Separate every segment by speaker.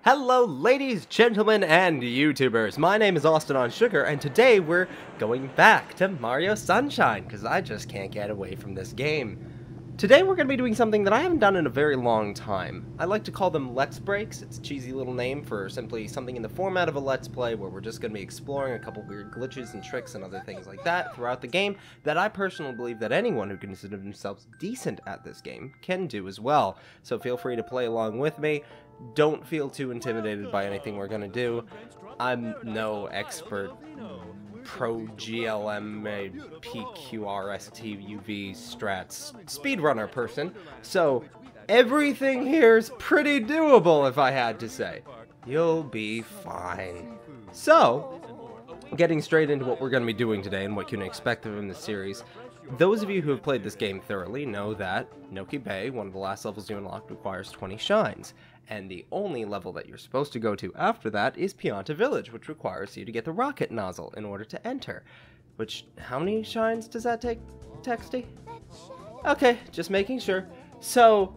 Speaker 1: Hello ladies, gentlemen, and YouTubers. My name is AustinOnSugar, and today we're going back to Mario Sunshine, because I just can't get away from this game. Today we're going to be doing something that I haven't done in a very long time. I like to call them Let's Breaks. It's a cheesy little name for simply something in the format of a Let's Play where we're just going to be exploring a couple weird glitches and tricks and other things like that throughout the game that I personally believe that anyone who considers themselves decent at this game can do as well. So feel free to play along with me. Don't feel too intimidated by anything we're going to do. I'm no expert pro GLM PQRSTUV strats speedrunner person, so everything here is pretty doable if I had to say. You'll be fine. So, getting straight into what we're going to be doing today and what you can expect from the series. Those of you who have played this game thoroughly know that Noki Bay, one of the last levels you unlock, requires 20 shines. And the only level that you're supposed to go to after that is Pianta Village, which requires you to get the rocket nozzle in order to enter. Which, how many shines does that take, Texty? Okay, just making sure. So,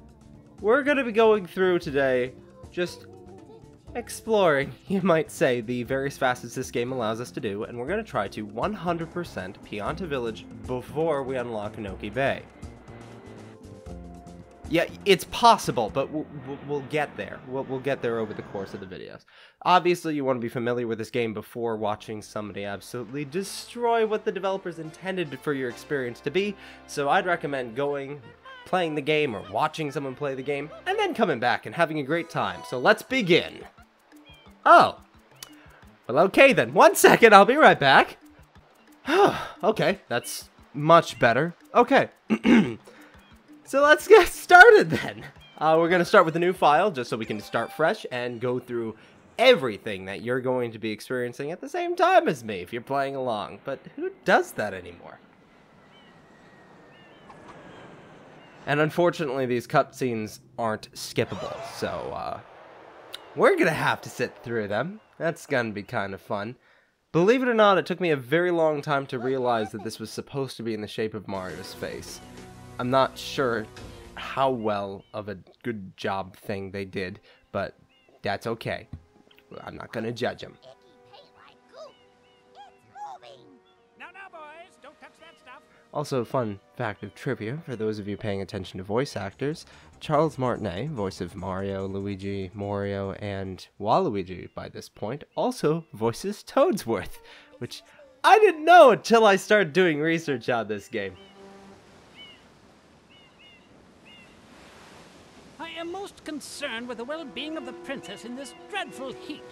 Speaker 1: we're going to be going through today, just exploring, you might say, the various facets this game allows us to do, and we're going to try to 100% Pianta Village before we unlock Noki Bay. Yeah, it's possible, but we'll get there. We'll get there over the course of the videos. Obviously, you want to be familiar with this game before watching somebody absolutely destroy what the developers intended for your experience to be, so I'd recommend going, playing the game, or watching someone play the game, and then coming back and having a great time. So let's begin. Oh. Well, okay then. 1 second, I'll be right back. Okay, that's much better. Okay. So let's get started then. We're going to start with a new file just so we can start fresh and go through everything that you're going to be experiencing at the same time as me if you're playing along. But who does that anymore? And unfortunately, these cutscenes aren't skippable, so we're going to have to sit through them. That's going to be kind of fun. Believe it or not, it took me a very long time to realize that this was supposed to be in the shape of Mario's face. I'm not sure how well of a good job thing they did, but that's okay. I'm not gonna judge them. Also, fun fact of trivia, for those of you paying attention to voice actors, Charles Martinet, voice of Mario, Luigi, Mario, and Waluigi by this point, also voices Toadsworth, which I didn't know until I started doing research on this game.
Speaker 2: I am most concerned with the well-being of the princess in this dreadful heat.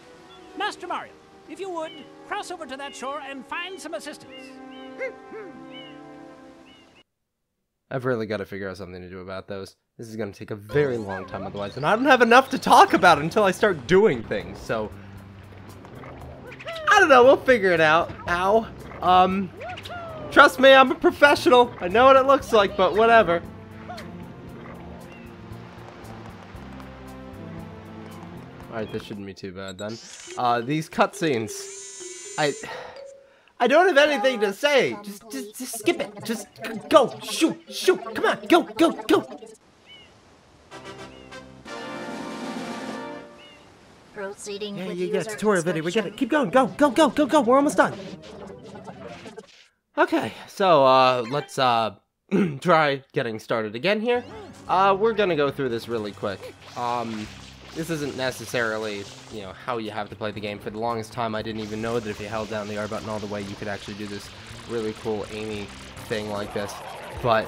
Speaker 2: Master Mario, if you would, cross over to that shore and find some assistance.
Speaker 1: I've really got to figure out something to do about those. This is going to take a very long time otherwise, and I don't have enough to talk about until I start doing things, so I don't know, we'll figure it out. Ow. Trust me, I'm a professional. I know what it looks like, but whatever. Alright, this shouldn't be too bad then. These cutscenes, I don't have anything to say. Just skip it. Just go. Shoot. Come on. Go.
Speaker 3: Proceeding with
Speaker 1: Yeah. Tutorial video. We get it. Keep going. Go. We're almost done. Okay, so let's try getting started again here. We're gonna go through this really quick. This isn't necessarily, you know, how you have to play the game. For the longest time, I didn't even know that if you held down the R button all the way, you could actually do this really cool aiming thing like this. But,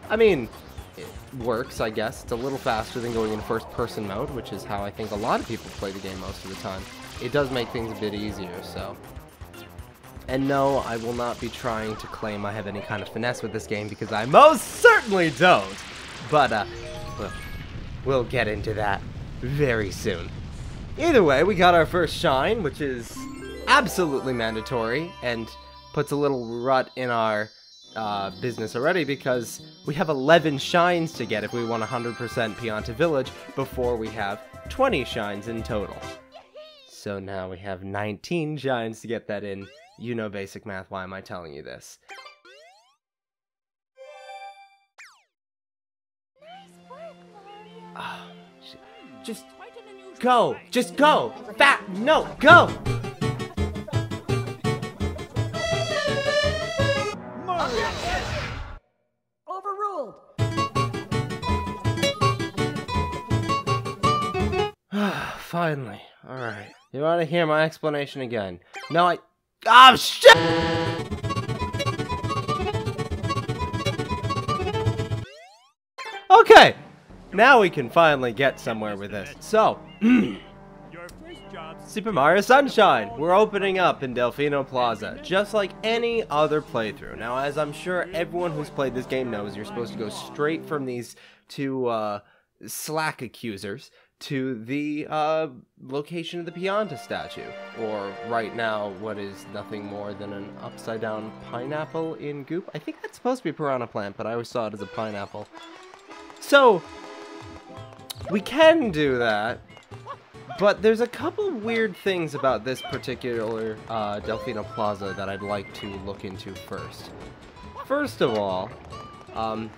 Speaker 1: I mean, it works, I guess. It's a little faster than going in first-person mode, which is how I think a lot of people play the game most of the time. It does make things a bit easier, so. And no, I will not be trying to claim I have any kind of finesse with this game, because I most certainly don't. But, well, we'll get into that very soon. Either way, we got our first shine, which is absolutely mandatory, and puts a little rut in our business already, because we have 11 shines to get if we want 100% Pianta Village before we have 20 shines in total. So now we have 19 shines to get that in. You know basic math, why am I telling you this? Go! Just go! No, go!
Speaker 2: Overruled.
Speaker 1: Finally. Alright. You want to hear my explanation again? No, Oh, shit! Okay! Now we can finally get somewhere with this. So, Super Mario Sunshine! We're opening up in Delfino Plaza, just like any other playthrough. Now, as I'm sure everyone who's played this game knows, you're supposed to go straight from these two, slack accusers to the, location of the Pianta statue. Or, right now, what is nothing more than an upside-down pineapple in goop? I think that's supposed to be a piranha plant, but I always saw it as a pineapple. So, we can do that, but there's a couple weird things about this particular Delfino Plaza that I'd like to look into first. First of all,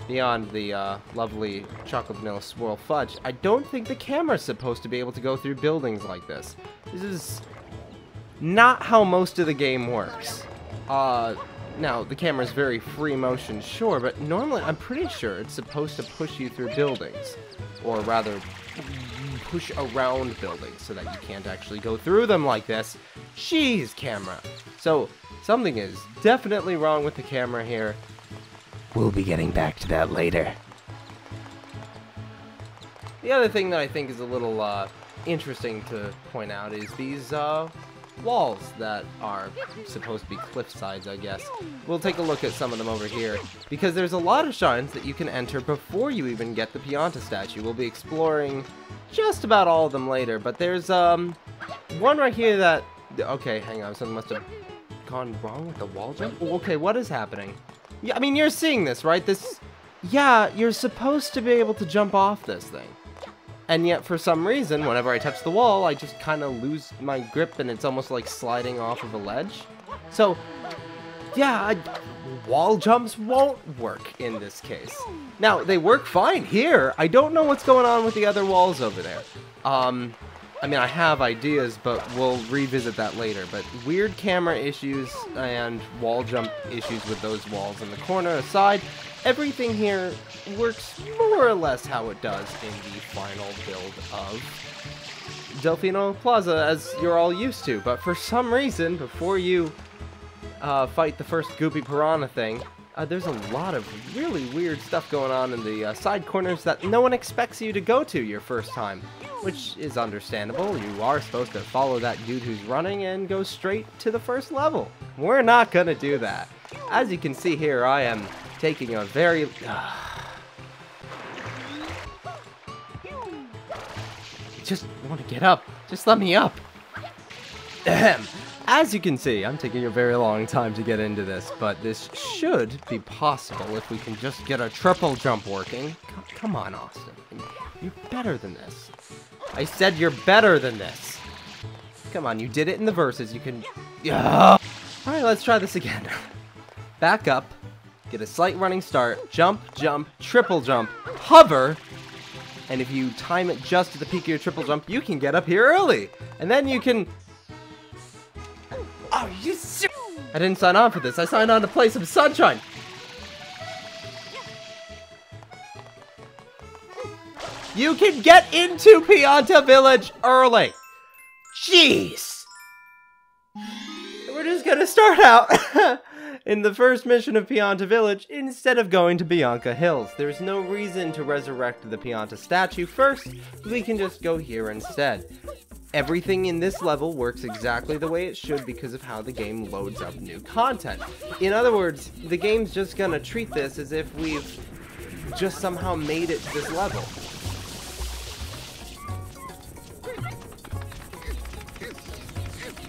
Speaker 1: beyond the lovely chocolate vanilla swirl fudge, I don't think the camera's supposed to be able to go through buildings like this. This is not how most of the game works. Now, the camera's very free motion, sure, but normally I'm pretty sure it's supposed to push you through buildings. Or rather, push around buildings so that you can't actually go through them like this. Jeez, camera. So, something is definitely wrong with the camera here. We'll be getting back to that later. The other thing that I think is a little interesting to point out is these walls that are supposed to be cliff sides, I guess. We'll take a look at some of them over here, because there's a lot of shrines that you can enter before you even get the Pianta statue. We'll be exploring just about all of them later, but there's one right here that... Okay, hang on, something must have gone wrong with the wall jump? Okay, what is happening? Yeah, I mean, you're seeing this, right? Yeah, you're supposed to be able to jump off this thing. And yet, for some reason, whenever I touch the wall, I just kind of lose my grip, and it's almost like sliding off of a ledge. So, yeah, wall jumps won't work in this case. Now, they work fine here. I don't know what's going on with the other walls over there. I mean, I have ideas, but we'll revisit that later. But weird camera issues and wall jump issues with those walls in the corner aside, everything here works more or less how it does in the final build of Delfino Plaza, as you're all used to. But for some reason, before you fight the first goopy piranha thing, there's a lot of really weird stuff going on in the side corners that no one expects you to go to your first time, which is understandable. You are supposed to follow that dude who's running and go straight to the first level. We're not gonna do that. As you can see here, I am taking a very... Just want to get up. Just let me up. Ahem. As you can see, I'm taking a very long time to get into this, but this should be possible if we can just get a triple jump working. Come on, Austin. You're better than this. I said you're better than this. Come on, you did it in the verses. You can... Alright, let's try this again. Back up. Get a slight running start. Jump, jump, triple jump, hover. And if you time it just at the peak of your triple jump, you can get up here early. And then you can... Oh, you I didn't sign on for this. I signed on to play some Sunshine. You can get into Pianta Village early. Jeez. We're just gonna start out in the first mission of Pianta Village instead of going to Bianca Hills. There's no reason to resurrect the Pianta statue first. We can just go here instead. Everything in this level works exactly the way it should because of how the game loads up new content. In other words, the game's just gonna treat this as if we've just somehow made it to this level.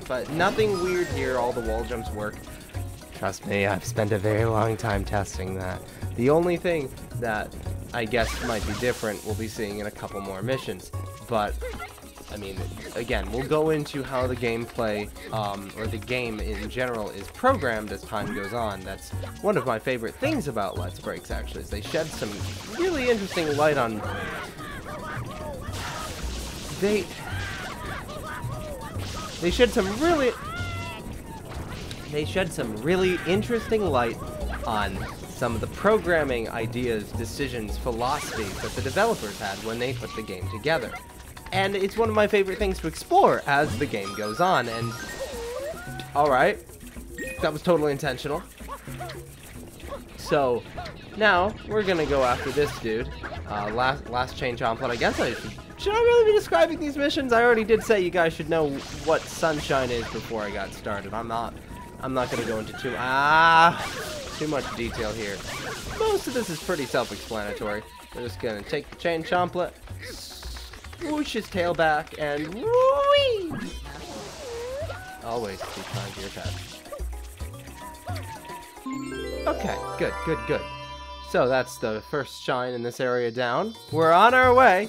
Speaker 1: But nothing weird here, all the wall jumps work. Trust me, I've spent a very long time testing that. The only thing that I guess might be different we'll be seeing in a couple more missions. But I mean, again, we'll go into how the gameplay, or the game in general, is programmed as time goes on. That's one of my favorite things about Let's Breaks, actually, is they shed some really interesting light on... They shed some really interesting light on some of the programming ideas, decisions, philosophies that the developers had when they put the game together. And it's one of my favorite things to explore as the game goes on, and alright, that was totally intentional. So, now, we're gonna go after this dude, last chain chomplet. I guess should I really be describing these missions? I already did say you guys should know what Sunshine is before I got started. I'm not gonna go into too much detail here. Most of this is pretty self-explanatory. We're just gonna take the chain chomplet, swoosh his tail back, and whee! Always be kind to your pet. Okay, good. So that's the first shine in this area down. We're on our way.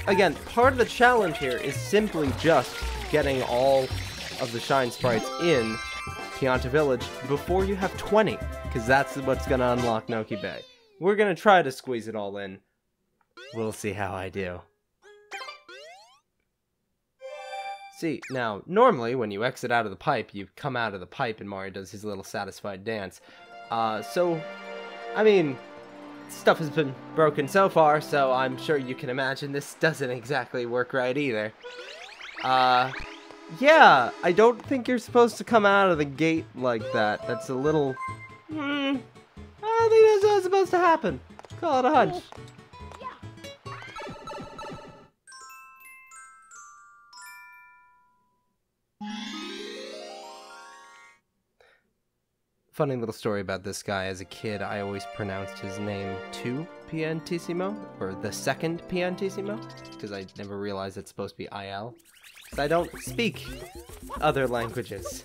Speaker 1: Again, part of the challenge here is simply just getting all of the shine sprites in Pianta Village before you have 20, because that's what's going to unlock Noki Bay. We're going to try to squeeze it all in. We'll see how I do. See, now, normally when you exit out of the pipe, you come out of the pipe and Mario does his little satisfied dance. So, I mean, stuff has been broken so far, so I'm sure you can imagine this doesn't exactly work right either. Yeah, I don't think you're supposed to come out of the gate like that. That's a little... I don't think that's what's supposed to happen. Call it a hunch. Funny little story about this guy. As a kid, I always pronounced his name to Piantisimo, or the second Piantisimo, because I never realized it's supposed to be IL. Because I don't speak other languages.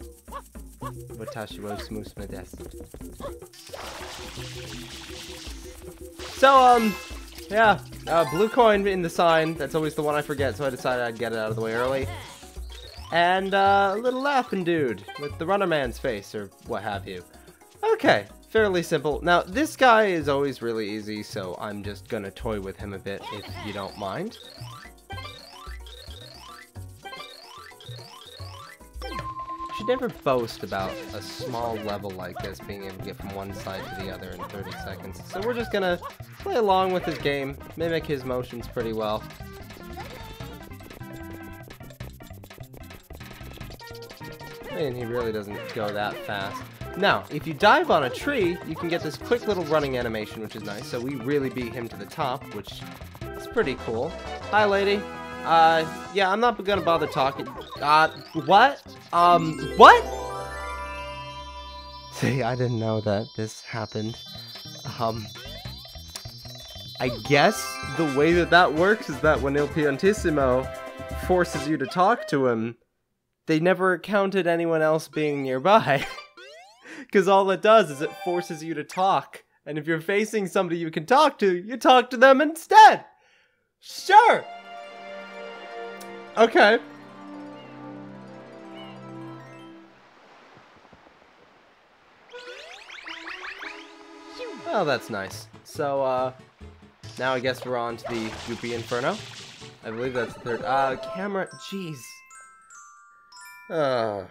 Speaker 1: So, yeah, blue coin in the sign. That's always the one I forget, so I decided I'd get it out of the way early. And a little laughing dude with the runner man's face, or what have you. Okay, fairly simple. Now, this guy is always really easy, so I'm just gonna toy with him a bit, if you don't mind. You should never boast about a small level like this being able to get from one side to the other in 30 seconds. So we're just gonna play along with his game, mimic his motions pretty well. And he really doesn't go that fast. Now, if you dive on a tree, you can get this quick little running animation, which is nice. So we really beat him to the top, which is pretty cool. Hi, lady. Yeah, I'm not gonna bother talking. What? What? See, I didn't know that this happened. I guess the way that works is that when Il Piantisimo forces you to talk to him, they never counted anyone else being nearby. Because all it does is it forces you to talk. And if you're facing somebody you can talk to, you talk to them instead. Sure. Okay. Oh, that's nice. So, now I guess we're on to the Goopy Inferno. I believe that's the third. Camera. Jeez. I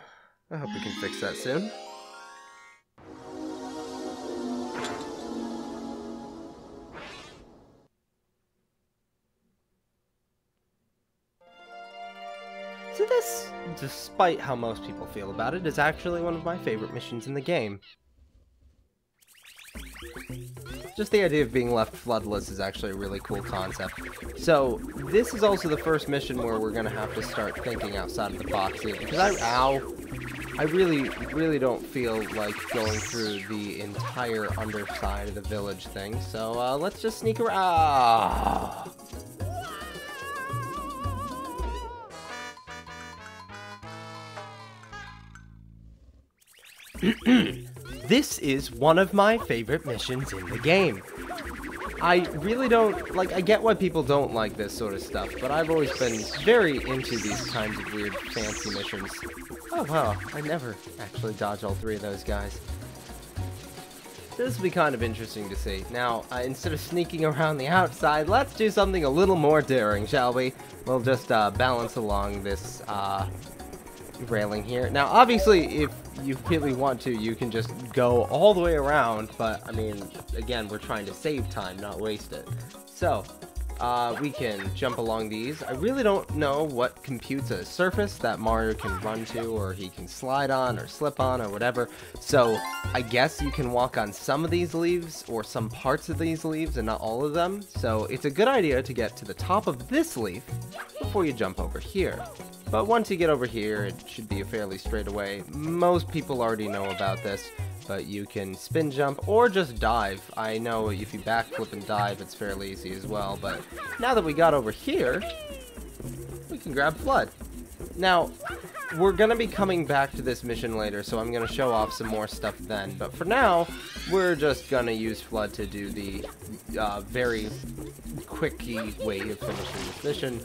Speaker 1: hope we can fix that soon. So this, despite how most people feel about it, is actually one of my favorite missions in the game. Just the idea of being left floodless is actually a really cool concept. So, this is also the first mission where we're gonna have to start thinking outside of the box here, because I really don't feel like going through the entire underside of the village thing, so let's just sneak around. This is one of my favorite missions in the game. I really don't, like, I get why people don't like this sort of stuff, but I've always been very into these kinds of weird, fancy missions. Oh wow, I never actually dodged all three of those guys. This will be kind of interesting to see. Now, instead of sneaking around the outside, let's do something a little more daring, shall we? We'll just balance along this railing here. Now, obviously, if you really want to, you can just go all the way around, but, I mean, again, we're trying to save time, not waste it. So, we can jump along these. I really don't know what computes a surface that Mario can run to, or he can slide on, or slip on, or whatever. So, I guess you can walk on some of these leaves, or some parts of these leaves, and not all of them. So, it's a good idea to get to the top of this leaf before you jump over here. But once you get over here, it should be a fairly straight away. Most people already know about this, but you can spin jump or just dive. I know if you backflip and dive, it's fairly easy as well, but now that we got over here, we can grab Flood. Now, we're going to be coming back to this mission later, so I'm going to show off some more stuff then, but for now, we're just going to use Flood to do the very quickie way of finishing this mission.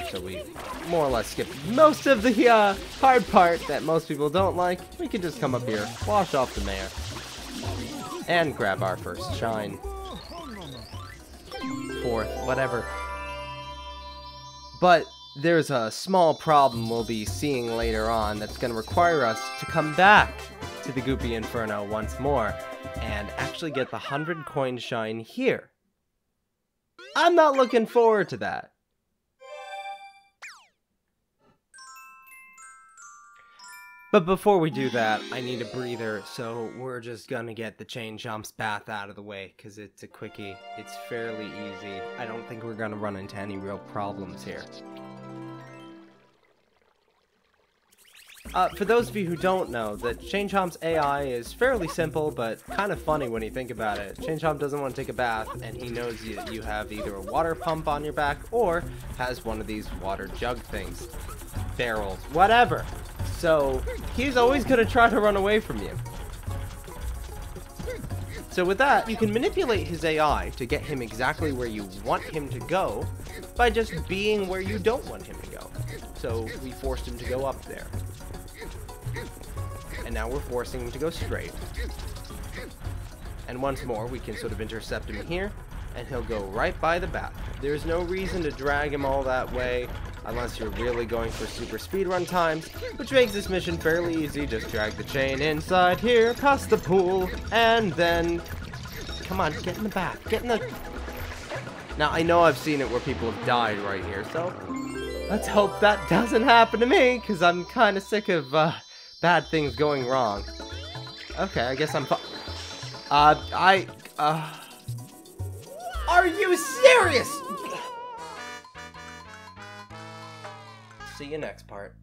Speaker 1: So we more or less skip most of the hard part that most people don't like. We can just come up here, wash off the mare, and grab our first shine. Fourth, whatever. But there's a small problem we'll be seeing later on that's going to require us to come back to the Goopy Inferno once more and actually get the 100 coin shine here. I'm not looking forward to that. But before we do that, I need a breather, so we're just gonna get the Chain Chomp's bath out of the way, because it's a quickie. It's fairly easy. I don't think we're gonna run into any real problems here. For those of you who don't know, the Chain Chomp's AI is fairly simple, but kind of funny when you think about it. Chain Chomp doesn't want to take a bath, and he knows you have either a water pump on your back, or has one of these water jug things. Barrels, whatever. So, he's always going to try to run away from you. So with that, you can manipulate his AI to get him exactly where you want him to go by just being where you don't want him to go. So, we forced him to go up there. And now we're forcing him to go straight. And once more, we can sort of intercept him here, and he'll go right by the bath. There's no reason to drag him all that way, unless you're really going for super speedrun times, which makes this mission fairly easy. Just drag the chain inside here, past the pool, and then... Come on, get in the bath, get in the... Now, I know I've seen it where people have died right here, so... Let's hope that doesn't happen to me, because I'm kind of sick of, bad things going wrong. Okay, I guess I'm Are you serious? See you next part.